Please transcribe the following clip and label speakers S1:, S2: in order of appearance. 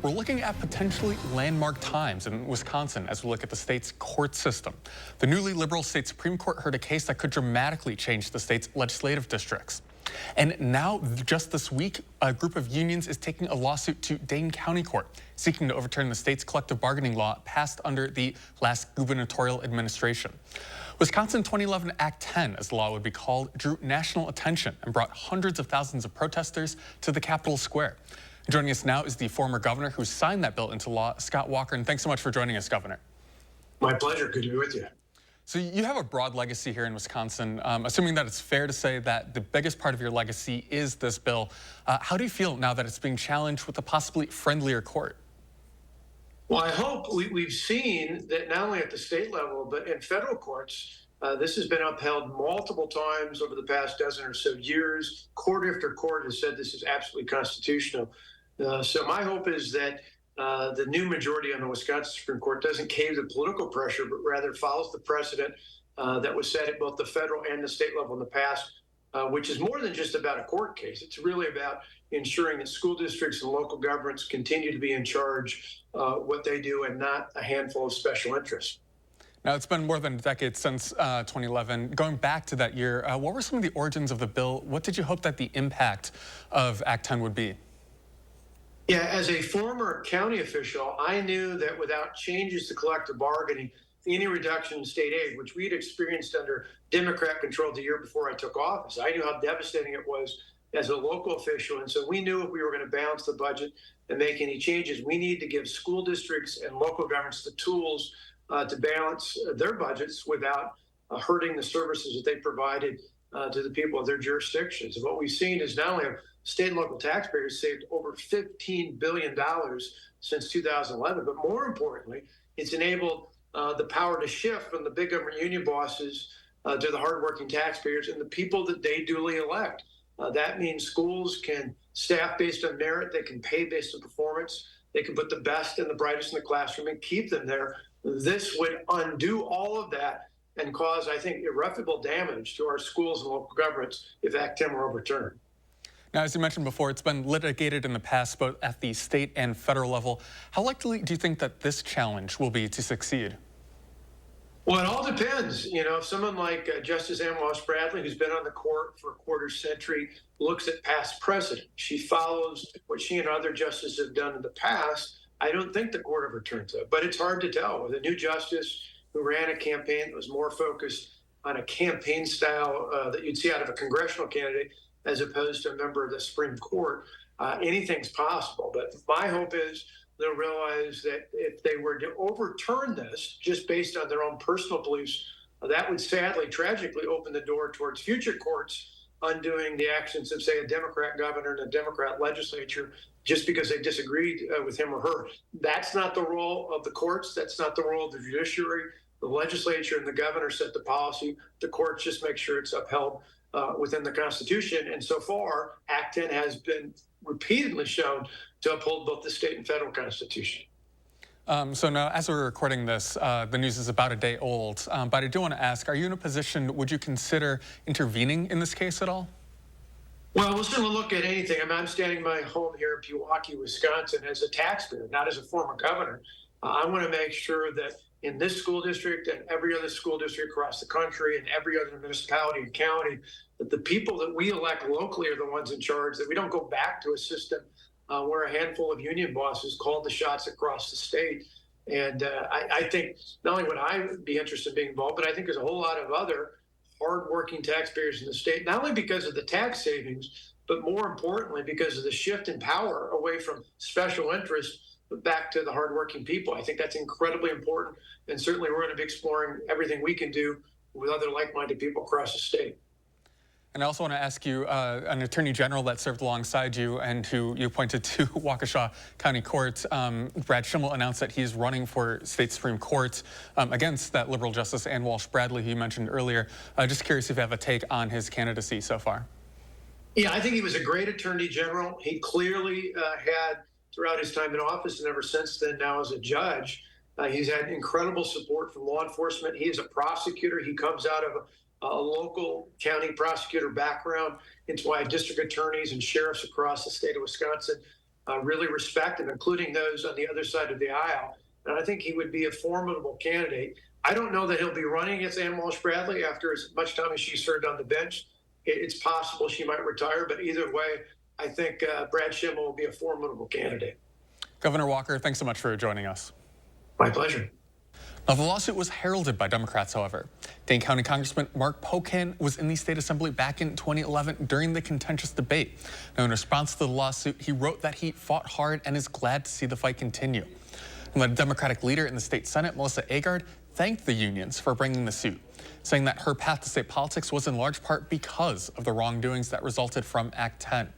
S1: we're looking at potentially landmark times in Wisconsin as we look at the state's court system. The newly liberal state Supreme Court heard a case that could dramatically change the state's legislative districts. And now, just this week, a group of unions is taking a lawsuit to Dane County Court, seeking to overturn the state's collective bargaining law passed under the last gubernatorial administration. Wisconsin 2011 Act 10, as the law would be called, drew national attention and brought hundreds of thousands of protesters to the Capitol Square. Joining us now is the former governor who signed that bill into law, Scott Walker. And thanks so much for joining us, Governor.
S2: My pleasure. Good to be with you.
S1: So you have a broad legacy here in Wisconsin. Assuming that it's fair to say that the biggest part of your legacy is this bill, how do you feel now that it's being challenged with a possibly friendlier court?
S2: Well, I hope we've seen that not only at the state level, but in federal courts, this has been upheld multiple times over the past dozen or so years. Court after court has said this is absolutely constitutional. So my hope is that the new majority on the Wisconsin Supreme Court doesn't cave to political pressure, but rather follows the precedent that was set at both the federal and the state level in the past, which is more than just about a court case. It's really about ensuring that school districts and local governments continue to be in charge what they do and not a handful of special interests.
S1: Now, it's been more than a decade since 2011. Going back to that year, what were some of the origins of the bill? What did you hope that the impact of Act 10 would be?
S2: Yeah, as a former county official, I knew that without changes to collective bargaining, any reduction in state aid, which we'd experienced under Democrat control the year before I took office, I knew how devastating it was as a local official. And so we knew if we were going to balance the budget and make any changes, we need to give school districts and local governments the tools to balance their budgets without hurting the services that they provided to the people of their jurisdictions. And what we've seen is not only have state and local taxpayers saved over $15 billion since 2011, but more importantly, it's enabled the power to shift from the big government union bosses to the hardworking taxpayers and the people that they duly elect. That means schools can staff based on merit, they can pay based on performance, they can put the best and the brightest in the classroom and keep them there. This would undo all of that and cause, I think, irreparable damage to our schools and local governments if Act 10 were overturned.
S1: Now, as you mentioned before, it's been litigated in the past, both at the state and federal level. How likely do you think that this challenge will be to succeed?
S2: Well, it all depends. You know, if someone like Justice Ann Walsh Bradley, who's been on the court for a quarter century, looks at past precedent, she follows what she and other justices have done in the past, I don't think the court overturns it. But it's hard to tell. With a new justice who ran a campaign that was more focused on a campaign style that you'd see out of a congressional candidate as opposed to a member of the Supreme Court, anything's possible. But my hope is they'll realize that if they were to overturn this just based on their own personal beliefs, that would sadly, tragically open the door towards future courts undoing the actions of, say, a Democrat governor and a Democrat legislature just because they disagreed with him or her. That's not the role of the courts. That's not the role of the judiciary. The legislature and the governor set the policy. The courts just make sure it's upheld within the Constitution. And so far, Act 10 has been repeatedly shown to uphold both the state and federal Constitution.
S1: So now, as we're recording this, the news is about a day old. But I do want to ask, are you in a position, would you consider intervening in this case at all?
S2: Well, we'll still look at anything. I'm standing in my home here in Pewaukee, Wisconsin, as a taxpayer, not as a former governor. I want to make sure that in this school district and every other school district across the country and every other municipality and county, that the people that we elect locally are the ones in charge, that we don't go back to a system where a handful of union bosses called the shots across the state. And I think not only would I be interested in being involved, but I think there's a whole lot of other hardworking taxpayers in the state, not only because of the tax savings, but more importantly, because of the shift in power away from special interests back to the hardworking people. I think that's incredibly important. And certainly we're going to be exploring everything we can do with other like-minded people across the state.
S1: And I also want to ask you, an attorney general that served alongside you and who you appointed to Waukesha County Court, Brad Schimel, announced that he's running for state Supreme Court against that liberal Justice Ann Walsh Bradley who you mentioned earlier. Just curious if you have a take on his candidacy so far.
S2: Yeah, I think he was a great attorney general. He clearly had, throughout his time in office and ever since then now as a judge, he's had incredible support from law enforcement. He is a prosecutor. He comes out of a local county prosecutor background. It's why district attorneys and sheriffs across the state of Wisconsin really respected, including those on the other side of the aisle. And I think he would be a formidable candidate. I don't know that he'll be running against Ann Walsh Bradley after as much time as she served on the bench. It's possible she might retire, but either way, I think Brad Schimmel will be a formidable candidate.
S1: Governor Walker, thanks so much for joining us.
S2: My pleasure.
S1: Now, the lawsuit was heralded by Democrats, however. Dane County Congressman Mark Pocan was in the state assembly back in 2011 during the contentious debate. Now, in response to the lawsuit, he wrote that he fought hard and is glad to see the fight continue. And the Democratic leader in the state Senate, Melissa Agard, thanked the unions for bringing the suit, saying that her path to state politics was in large part because of the wrongdoings that resulted from Act 10.